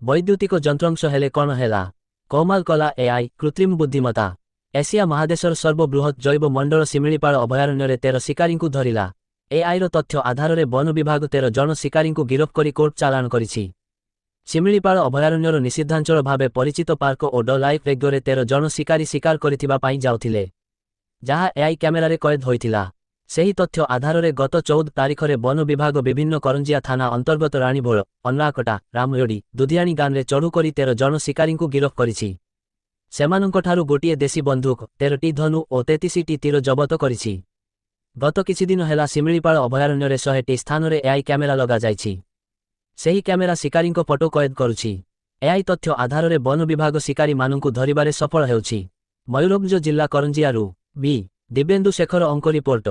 ବୈଦ୍ୟୁତିକ ଯନ୍ତ୍ରାଂଶ ହେଲେ କ'ଣ ହେଲା? କମାଲ କଲା ଏଆଇ, କୃତ୍ରିମ ବୁଦ୍ଧିମତ୍ତା। ଏସିଆ ମହାଦେଶର ସର୍ବବୃହତ୍ ଜୈବ ମଣ୍ଡଳ ଶିମିଳିପାଳ ଅଭୟାରଣ୍ୟରେ 13 ଶିକାରୀଙ୍କୁ ଧରିଲା। ଏଆଇର ତଥ୍ୟ ଆଧାରରେ ବନ ବିଭାଗ 13 ଜଣ ଶିକାରୀଙ୍କୁ ଗିରଫ କରି କୋର୍ଟ ଚାଲାଣ କରିଛି। ଶିମିଳିପାଳ ଅଭୟାରଣ୍ୟର ନିଷିଦ୍ଧାଞ୍ଚଳ ଭାବେ ପରିଚିତ ପାର୍କ ଓ ଡ ଲାଇଫ୍ ରେଗରେ 13 ଜଣ ଶିକାରୀ ଶିକାର କରିଥିବା ପାଇଁ ଯାଉଥିଲେ, ଯାହା ଏଆଇ କ୍ୟାମେରାରେ କଏଦ ହୋଇଥିଲା। ସେହି ତଥ୍ୟ ଆଧାରରେ ଗତ 14 ତାରିଖରେ ବନ ବିଭାଗ ବିଭିନ୍ନ କରଞ୍ଜିଆ ଥାନା ଅନ୍ତର୍ଗତ ରାଣୀଭୋଳ, ଅନ୍ରାକଟା, ରାମୟୋଡ଼ି, ଦୁଧିଆଣି ଗାଁରେ ଚଢ଼ଉ କରି 13 ଜଣ ଶିକାରୀଙ୍କୁ ଗିରଫ କରିଛି। ସେମାନଙ୍କଠାରୁ ଗୋଟିଏ ଦେଶୀ ବନ୍ଧୁକ, 13ଟି ଧନୁ ଓ 33ଟି ତୀର ଜବତ କରିଛି। ଗତ କିଛିଦିନ ହେଲା ଶିମିଳିପାଳ ଅଭୟାରଣ୍ୟରେ 100ଟି ସ୍ଥାନରେ ଏଆଇ କ୍ୟାମେରା ଲଗାଯାଇଛି। ସେହି କ୍ୟାମେରା ଶିକାରୀଙ୍କ ଫଟୋ କଏଦ କରୁଛି। ଏଆଇ ତଥ୍ୟ ଆଧାରରେ ବନ ବିଭାଗ ଶିକାରୀମାନଙ୍କୁ ଧରିବାରେ ସଫଳ ହେଉଛି। ମୟୂରଭଞ୍ଜ ଜିଲ୍ଲା କରଞ୍ଜିଆରୁ ବି. ଦିବ୍ୟେନ୍ଦୁ ଶେଖର ଅଙ୍କ ରିପୋର୍ଟ।